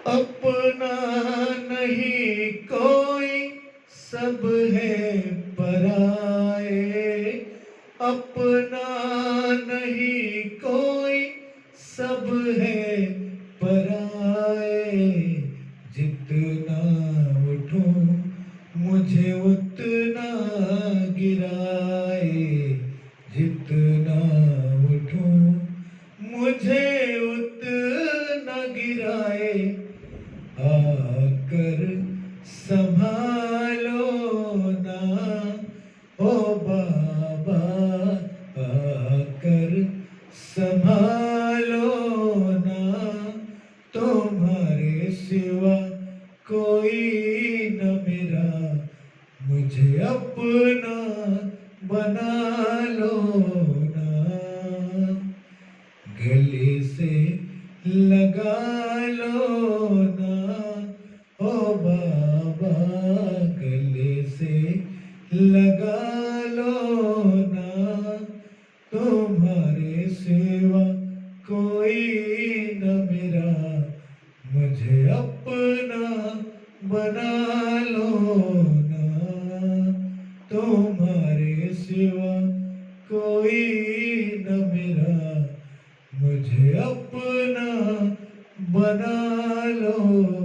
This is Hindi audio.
अपना नहीं कोई, सब है पराए। अपना नहीं कोई, सब है पराए। जितना उठूं मुझे उतना गिराए। जितना उठूं मुझे उतना गिराए। आकर संभालो ना ओ बाबा, आकर संभालो ना। तुम्हारे सिवा कोई न मेरा, मुझे अपना बना लो ना। गले से लगा लो ना ओ बाबा, गले से लगा लो ना। तुम्हारे सिवा कोई न मेरा, मुझे अपना बना लो ना। तुम्हारे सिवा कोई न मेरा, मुझे अपना बना लो।